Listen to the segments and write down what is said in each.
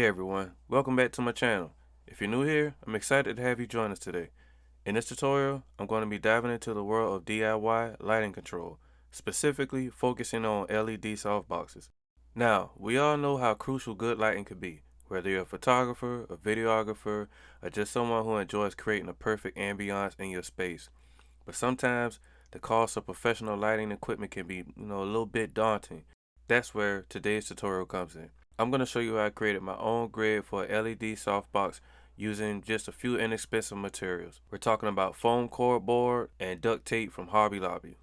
everyone, welcome back to my channel. If you're new here, I'm excited to have you join us today. In this tutorial, I'm going to be diving into the world of DIY lighting control, specifically focusing on LED softboxes. Now, we all know how crucial good lighting could be, whether you're a photographer, a videographer, or just someone who enjoys creating a perfect ambiance in your space. But sometimes the cost of professional lighting equipment can be, a little bit daunting. That's where today's tutorial comes in. I'm going to show you how I created my own grid for a LED softbox using just a few inexpensive materials. We're talking about foam core board and duct tape from Hobby Lobby.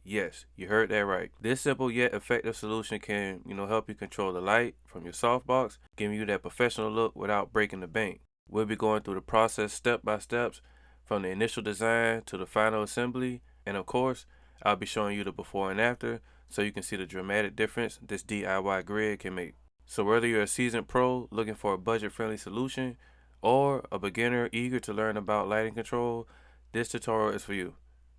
Yes, you heard that right. This simple yet effective solution can, help you control the light from your softbox, giving you that professional look without breaking the bank. We'll be going through the process step by steps from the initial design to the final assembly, and of course, I'll be showing you the before and after so you can see the dramatic difference this DIY grid can make. So whether you're a seasoned pro looking for a budget-friendly solution or a beginner eager to learn about lighting control, this tutorial is for you.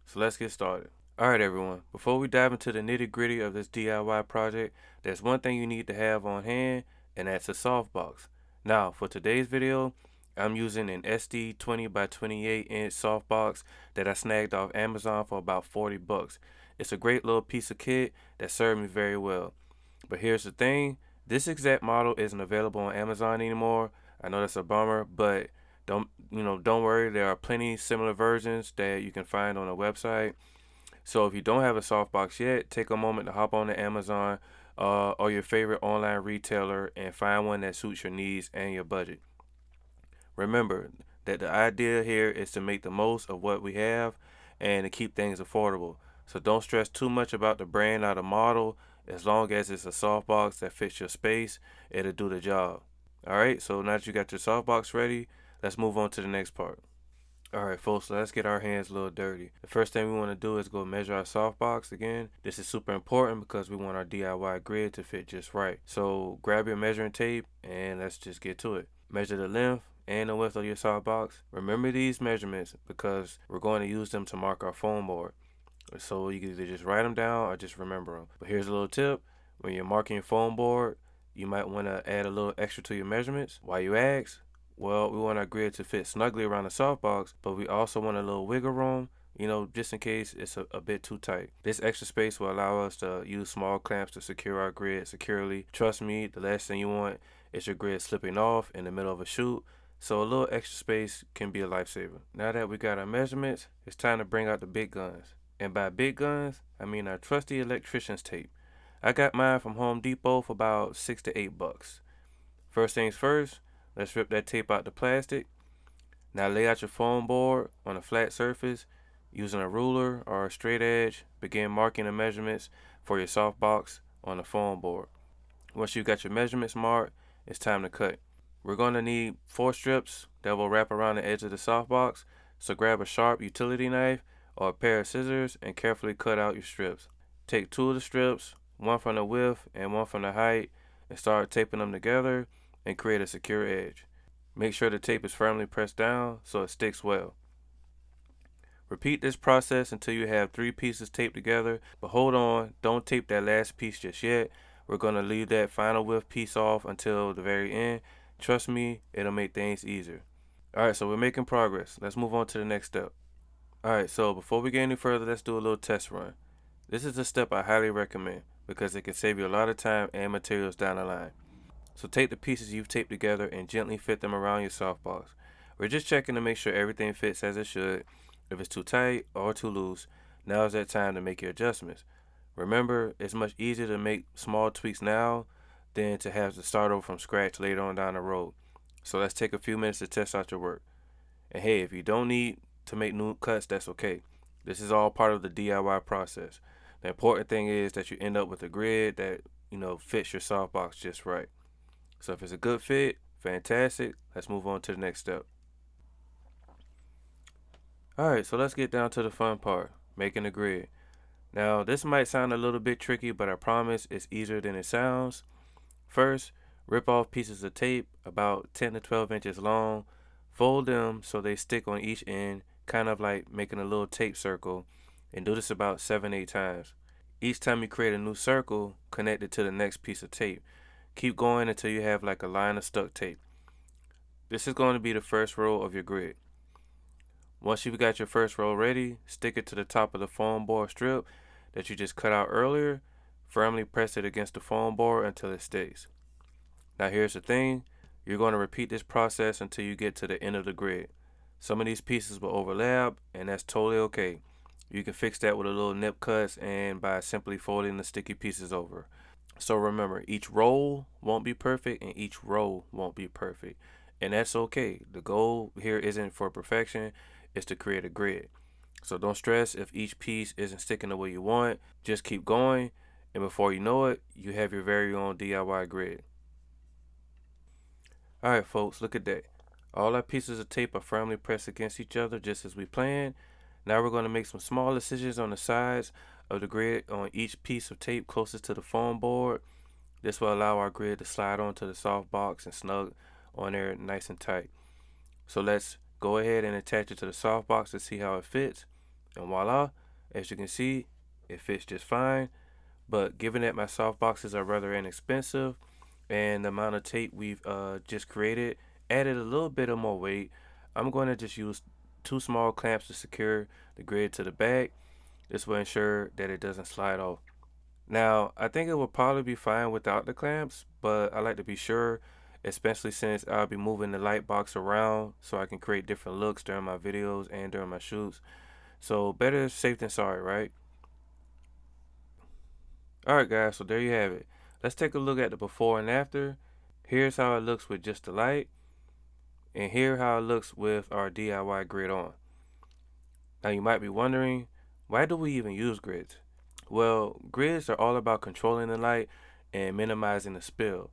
So let's get started. Alright everyone, before we dive into the nitty-gritty of this DIY project, there's one thing you need to have on hand, and that's a softbox. Now, for today's video, I'm using an SD 20 by 28 inch softbox that I snagged off Amazon for about 40 bucks. It's a great little piece of kit that served me very well. But here's the thing, this exact model isn't available on Amazon anymore. I know that's a bummer, but don't worry, there are plenty similar versions that you can find on a website. So if you don't have a softbox yet, take a moment to hop on to Amazon or your favorite online retailer and find one that suits your needs and your budget. Remember that the idea here is to make the most of what we have and to keep things affordable. So don't stress too much about the brand or the model. As long as it's a softbox that fits your space, it'll do the job. Alright, so now that you got your softbox ready, let's move on to the next part. Alright folks, so let's get our hands a little dirty. The first thing we want to do is go measure our softbox again. This is super important because we want our DIY grid to fit just right. So grab your measuring tape and let's just get to it. Measure the length and the width of your softbox. Remember these measurements because we're going to use them to mark our foam board. So you can either just write them down or just remember them. But here's a little tip. When you're marking your foam board, you might want to add a little extra to your measurements. Why, you ask? Well, we want our grid to fit snugly around the softbox, but we also want a little wiggle room, just in case it's a bit too tight. This extra space will allow us to use small clamps to secure our grid securely. Trust me, the last thing you want is your grid slipping off in the middle of a shoot. So a little extra space can be a lifesaver. Now that we got our measurements, it's time to bring out the big guns. And by big guns, I mean our trusty electrician's tape. I got mine from Home Depot for about 6 to 8 bucks. First things first, let's rip that tape out the plastic. Now lay out your foam board on a flat surface using a ruler or a straight edge. Begin marking the measurements for your softbox on the foam board. Once you've got your measurements marked, it's time to cut. We're going to need 4 strips that will wrap around the edge of the softbox, so grab a sharp utility knife or a pair of scissors and carefully cut out your strips. Take 2 of the strips, one from the width and one from the height, and start taping them together and create a secure edge. Make sure the tape is firmly pressed down so it sticks well. Repeat this process until you have 3 pieces taped together, but hold on, don't tape that last piece just yet. We're going to leave that final width piece off until the very end. Trust me, it'll make things easier. Alright, so we're making progress. Let's move on to the next step. Alright, so before we get any further, let's do a little test run. This is a step I highly recommend because it can save you a lot of time and materials down the line. So take the pieces you've taped together and gently fit them around your softbox. We're just checking to make sure everything fits as it should. If it's too tight or too loose, now is that time to make your adjustments. Remember, it's much easier to make small tweaks now than to have to start over from scratch later on down the road. So let's take a few minutes to test out your work. And hey, if you don't need to make new cuts, that's okay. This is all part of the DIY process. The important thing is that you end up with a grid that fits your softbox just right. So if it's a good fit, fantastic. Let's move on to the next step. Alright, so let's get down to the fun part, making a grid. Now this might sound a little bit tricky, but I promise it's easier than it sounds. First, rip off pieces of tape about 10 to 12 inches long. Fold them so they stick on each end, kind of like making a little tape circle, and do this about 7-8 times. Each time you create a new circle, connect it to the next piece of tape. Keep going until you have like a line of stuck tape. This is going to be the first row of your grid. Once you've got your first row ready, stick it to the top of the foam board strip that you just cut out earlier. Firmly press it against the foam board until it stays. Now here's the thing, you're going to repeat this process until you get to the end of the grid. Some of these pieces will overlap, and that's totally okay. You can fix that with a little nip cuts and by simply folding the sticky pieces over. So remember, each roll won't be perfect and each row won't be perfect. And that's okay. The goal here isn't for perfection, it's to create a grid. So don't stress if each piece isn't sticking the way you want. Just keep going, and before you know it, you have your very own DIY grid. Alright folks, look at that. All our pieces of tape are firmly pressed against each other just as we planned. Now we're going to make some small incisions on the sides of the grid on each piece of tape closest to the foam board. This will allow our grid to slide onto the softbox and snug on there nice and tight. So let's go ahead and attach it to the softbox to see how it fits. And voila, as you can see, it fits just fine. But given that my softboxes are rather inexpensive and the amount of tape we've just created added a little bit of more weight, I'm going to just use two small clamps to secure the grid to the back. This will ensure that it doesn't slide off. Now, I think it will probably be fine without the clamps, but I like to be sure, especially since I'll be moving the light box around so I can create different looks during my videos and during my shoots. So better safe than sorry, right? Alright guys, so there you have it. Let's take a look at the before and after. Here's how it looks with just the light, and here how it looks with our DIY grid on. Now you might be wondering, why do we even use grids? Well, grids are all about controlling the light and minimizing the spill.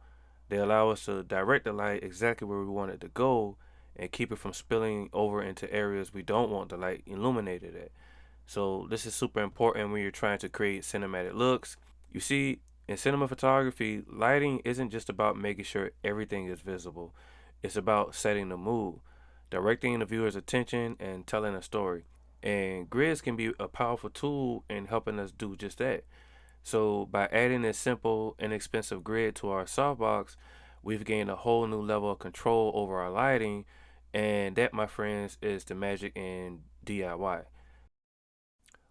They allow us to direct the light exactly where we want it to go and keep it from spilling over into areas we don't want the light illuminated at. So this is super important when you're trying to create cinematic looks. You see, in cinema photography, lighting isn't just about making sure everything is visible. It's about setting the mood, directing the viewer's attention, and telling a story. And grids can be a powerful tool in helping us do just that. So by adding this simple, inexpensive grid to our softbox, we've gained a whole new level of control over our lighting, and that, my friends, is the magic in DIY.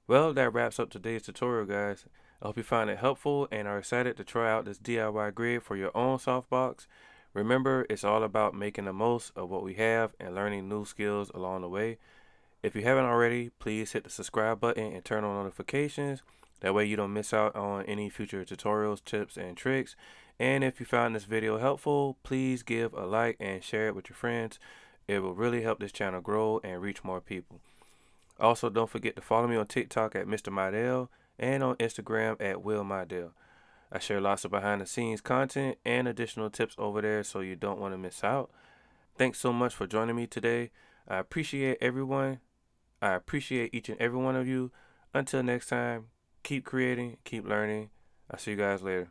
Well, that wraps up today's tutorial, guys. I hope you found it helpful and are excited to try out this DIY grid for your own softbox. Remember, it's all about making the most of what we have and learning new skills along the way. If you haven't already, please hit the subscribe button and turn on notifications. That way you don't miss out on any future tutorials, tips, and tricks. And if you found this video helpful, please give a like and share it with your friends. It will really help this channel grow and reach more people. Also, don't forget to follow me on TikTok at Mr. Mydell and on Instagram at Will Mydell. I share lots of behind the scenes content and additional tips over there, so you don't want to miss out. Thanks so much for joining me today. I appreciate everyone. I appreciate each and every one of you. Until next time, keep creating, keep learning. I'll see you guys later.